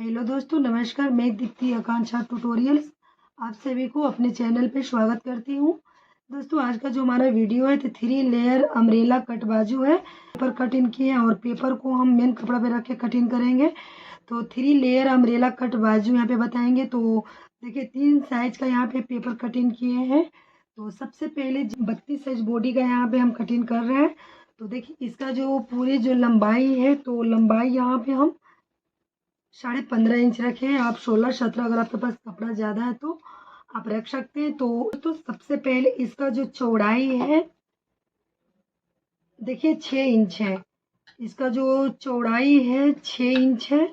Hello दोस्तों, नमस्कार। मैं दीप्ति आकांक्षा ट्यूटोरियल्स आप सभी को अपने चैनल पे स्वागत करती हूँ। दोस्तों, आज का जो हमारा वीडियो है तो 3 लेयर अम्ब्रेला कट बाजू है। पेपर कटिंग किए हैं और पेपर को हम मेन कपड़ा पे रख के कटिंग करेंगे। तो 3 लेयर अम्ब्रेला कट बाजू यहाँ पे बताएंगे। तो देखिए 3 साइज का यहाँ पे पेपर कटिंग किए हैं। तो सबसे पहले 32 साइज बॉडी का यहाँ पे हम कटिंग कर रहे हैं। तो देखिए इसका जो पूरी जो लंबाई है, तो लंबाई यहाँ पे हम 15.5 इंच रखे हैं। आप 16-17 अगर आपके पास कपड़ा ज़्यादा है तो आप रख सकते हैं। तो सबसे पहले इसका जो चौड़ाई है देखिए 6 इंच है। इसका जो चौड़ाई है 6 इंच है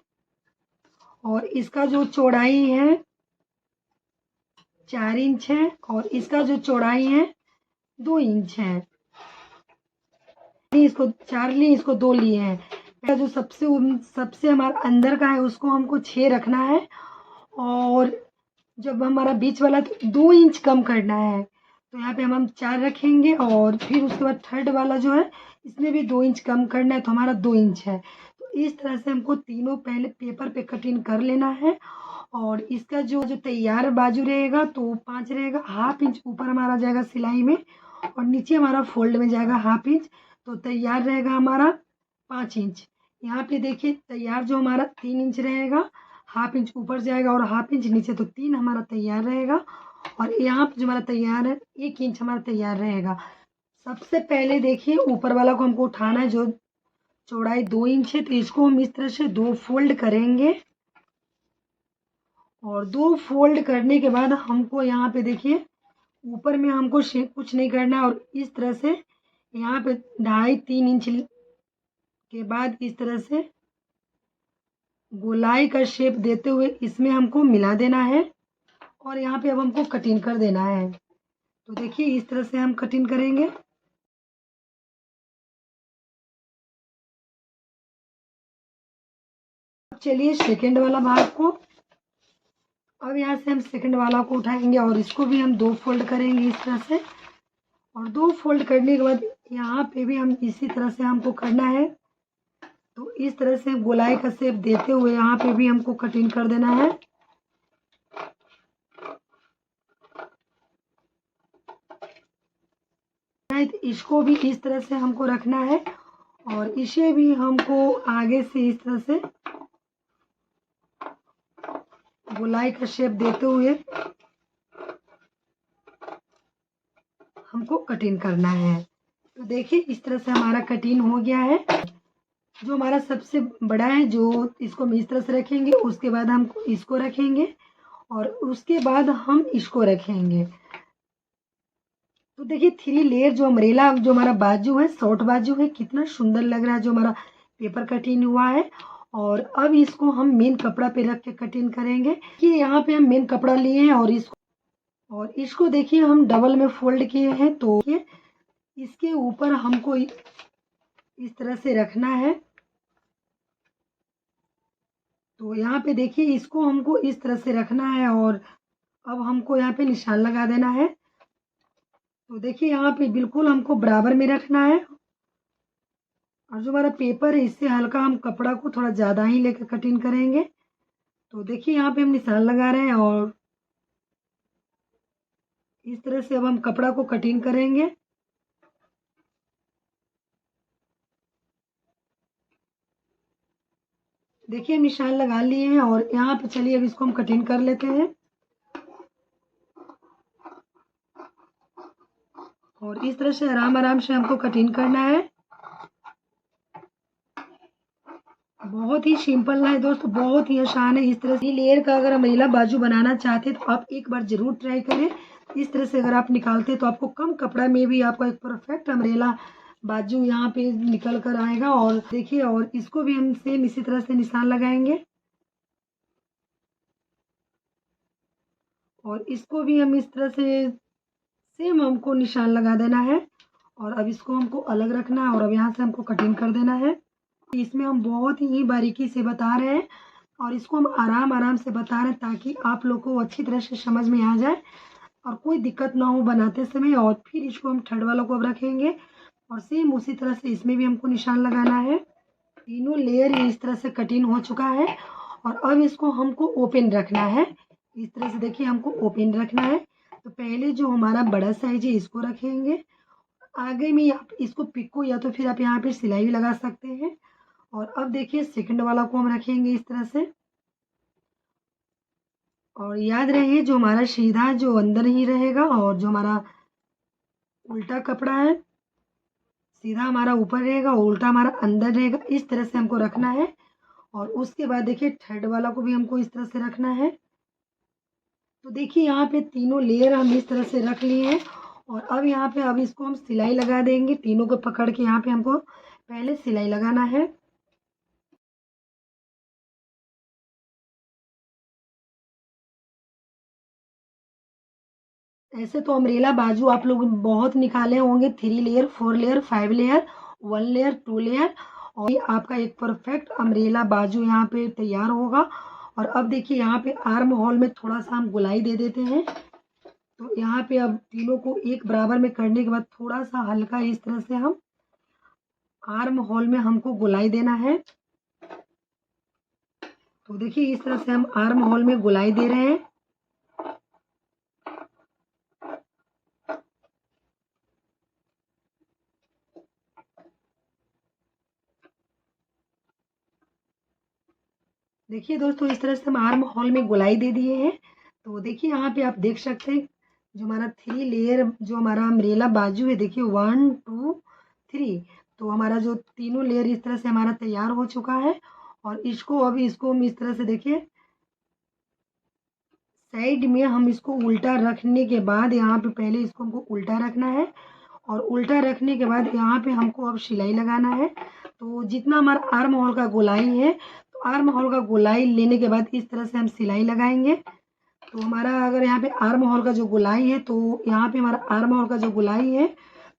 और इसका जो चौड़ाई है 4 इंच है और इसका जो चौड़ाई है 2 इंच है। इसको 4 लिए, इसको 2 लिए हैं। जो सबसे हमारा अंदर का है उसको हमको 6 रखना है और जब हमारा बीच वाला 2 इंच कम करना है। तो यहाँ पे हम 4 रखेंगे और फिर उसके बाद थर्ड वाला जो है इसमें भी 2 इंच कम करना है, तो हमारा 2 इंच है। तो इस तरह से हमको तीनों पहले पेपर पे कटिंग कर लेना है। और इसका जो तैयार बाजू रहेगा तो 5 रहेगा। हाफ इंच ऊपर हमारा जाएगा सिलाई में और नीचे हमारा फोल्ड में जाएगा हाफ इंच। तो तैयार रहेगा हमारा 5 इंच। यहाँ पे देखिए तैयार जो हमारा 3 इंच रहेगा, हाफ इंच ऊपर जाएगा और हाफ इंच नीचे, तो 3 हमारा तैयार रहेगा। और यहाँ पे जो हमारा तैयार है 1 इंच हमारा तैयार रहेगा। सबसे पहले देखिए ऊपर वाला को हमको उठाना है, जो चौड़ाई 2 इंच है। तो इसको हम इस तरह से 2 फोल्ड करेंगे और 2 फोल्ड करने के बाद हमको यहाँ पे देखिए ऊपर में हमको कुछ नहीं करना है। और इस तरह से यहाँ पे 2.5-3 इंच के बाद इस तरह से गोलाई का शेप देते हुए इसमें हमको मिला देना है और यहाँ पे अब हमको कटिंग कर देना है। तो देखिए इस तरह से हम कटिंग करेंगे। अब चलिए सेकंड वाला भाग को, अब यहाँ से हम सेकंड वाला को उठाएंगे और इसको भी हम 2 फोल्ड करेंगे इस तरह से। और 2 फोल्ड करने के बाद यहाँ पे भी हम इसी तरह से हमको करना है। तो इस तरह से गोलाई का शेप देते हुए यहाँ पे भी हमको कटिंग कर देना है। इसको भी इस तरह से हमको रखना है और इसे भी हमको आगे से इस तरह से गोलाई का शेप देते हुए हमको कटिंग करना है। तो देखिए इस तरह से हमारा कटिंग हो गया है। जो हमारा सबसे बड़ा है, जो इसको हम इस तरह से रखेंगे, उसके बाद हम इसको रखेंगे और उसके बाद हम इसको रखेंगे। तो देखिए 3 लेयर जो अम्ब्रेला जो हमारा बाजू है, शॉर्ट बाजू है, कितना सुंदर लग रहा है जो हमारा पेपर कटिंग हुआ है। और अब इसको हम मेन कपड़ा पे रख के कटिंग करेंगे कि यहाँ पे हम मेन कपड़ा लिए हैं और इसको देखिए हम डबल में फोल्ड किए हैं। तो इसके ऊपर हमको इस तरह से रखना है। तो यहाँ पे देखिए इसको हमको इस तरह से रखना है और अब हमको यहाँ पे निशान लगा देना है। तो देखिए यहाँ पे बिल्कुल हमको बराबर में रखना है और जो हमारा पेपर है इससे हल्का हम कपड़ा को थोड़ा ज़्यादा ही लेकर कटिंग करेंगे। तो देखिए यहाँ पे हम निशान लगा रहे हैं और इस तरह से अब हम कपड़ा को कटिंग करेंगे। देखिए हम निशान लगा लिए हैं और यहाँ पे चलिए अब इसको हम कटिंग कर लेते हैं। और इस तरह से आराम आराम से हमको कटिंग करना है। बहुत ही सिंपल है दोस्तों, बहुत ही आसान है। इस तरह से लेयर का अगर अम्ब्रेला बाजू बनाना चाहते हैं तो आप एक बार जरूर ट्राई करें। इस तरह से अगर आप निकालते हैं तो आपको कम कपड़ा में भी आपका एक परफेक्ट अम्ब्रेला बाजू यहाँ पे निकल कर आएगा। और देखिए और इसको भी हम सेम इसी तरह से निशान लगाएंगे और इसको भी हम इस तरह से सेम हमको निशान लगा देना है। और अब इसको हमको अलग रखना है और अब यहाँ से हमको कटिंग कर देना है। इसमें हम बहुत ही बारीकी से बता रहे हैं और इसको हम आराम आराम से बता रहे हैं ताकि आप लोग को अच्छी तरह से समझ में आ जाए और कोई दिक्कत ना हो बनाते समय। और फिर इसको हम थर्ड वालों को अब रखेंगे और सेम उसी तरह से इसमें भी हमको निशान लगाना है। तीनों लेयर इस तरह से कटिंग हो चुका है और अब इसको हमको ओपन रखना है। इस तरह से देखिए हमको ओपन रखना है। तो पहले जो हमारा बड़ा साइज है इसको रखेंगे, आगे में आप इसको पिको या तो फिर आप यहाँ पे सिलाई भी लगा सकते हैं। और अब देखिए सेकंड वाला को हम रखेंगे इस तरह से। और याद रहे जो हमारा सीधा जो अंदर ही रहेगा और जो हमारा उल्टा कपड़ा है सीधा हमारा ऊपर रहेगा और उल्टा हमारा अंदर रहेगा। इस तरह से हमको रखना है। और उसके बाद देखिए थर्ड वाला को भी हमको इस तरह से रखना है। तो देखिए यहाँ पे तीनों लेयर हम इस तरह से रख लिए हैं। और अब यहाँ पे अब इसको हम सिलाई लगा देंगे। तीनों को पकड़ के यहाँ पे हमको पहले सिलाई लगाना है। ऐसे तो अम्ब्रेला बाजू आप लोग बहुत निकाले होंगे, 3 layer, 4 layer, 5 layer, 1 layer, 2 layer, और ये आपका एक परफेक्ट अम्ब्रेला बाजू यहाँ पे तैयार होगा। और अब देखिए यहाँ पे आर्म होल में थोड़ा सा हम गोलाई दे देते हैं। तो यहाँ पे अब तीनों को एक बराबर में करने के बाद थोड़ा सा हल्का इस तरह से हम आर्म होल में हमको गोलाई देना है। तो देखिए इस तरह से हम आर्म होल में गोलाई दे रहे हैं। देखिए दोस्तों इस तरह से हम आर्म होल में गोलाई दे दिए हैं। तो देखिए यहाँ पे आप देख सकते हैं जो हमारा 3 लेयर जो हमारा अम्ब्रेला बाजू है, देखिए 1 2 3। तो हमारा जो तीनों लेयर इस तरह से हमारा तैयार हो चुका है। और इसको अभी इसको हम इस तरह से देखिए साइड में हम इसको उल्टा रखने के बाद यहाँ पे पहले इसको हमको उल्टा रखना है। और उल्टा रखने के बाद यहाँ पे हमको अब सिलाई लगाना है। तो जितना हमारा आर्म होल का गोलाई है, तो आर्म होल का गोलाई लेने के बाद इस तरह से हम सिलाई लगाएंगे। तो हमारा अगर यहाँ पे आर्म होल का जो गोलाई है, तो यहाँ पे हमारा आर्म होल का जो गोलाई है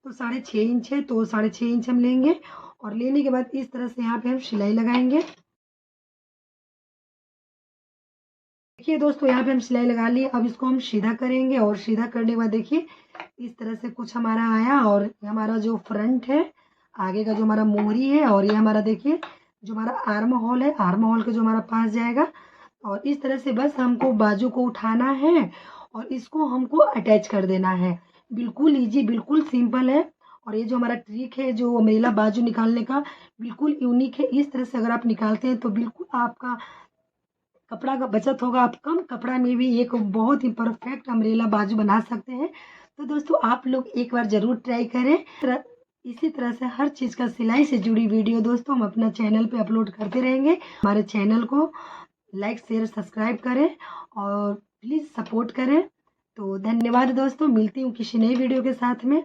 तो 6.5 इंच है। तो 6.5 इंच हम लेंगे और लेने के बाद इस तरह से यहाँ पे हम सिलाई लगाएंगे। देखिए दोस्तों यहाँ पे हम सिलाई लगा लिए। अब इसको हम सीधा करेंगे और सीधा करने के बाद देखिए इस तरह से कुछ हमारा आया। और हमारा जो फ्रंट है, आगे का जो हमारा मोहरी है, और ये हमारा देखिए जो हमारा आर्म होल है, आर्म होल के जो हमारा पास जाएगा। और इस तरह से बस हमको बाजू को उठाना है और इसको हमको अटैच कर देना है। बिल्कुल ईजी, बिल्कुल सिंपल है। और ये जो हमारा ट्रिक है जो अम्ब्रेला बाजू निकालने का, बिल्कुल यूनिक है। इस तरह से अगर आप निकालते हैं तो बिल्कुल आपका कपड़ा का बचत होगा। आप कम कपड़ा में भी एक बहुत ही परफेक्ट अम्ब्रेला बाजू बना सकते हैं। तो दोस्तों आप लोग एक बार ज़रूर ट्राई करें। इसी तरह से हर चीज़ का सिलाई से जुड़ी वीडियो दोस्तों हम अपना चैनल पे अपलोड करते रहेंगे। हमारे चैनल को लाइक शेयर सब्सक्राइब करें और प्लीज़ सपोर्ट करें। तो धन्यवाद दोस्तों, मिलती हूँ किसी नई वीडियो के साथ में।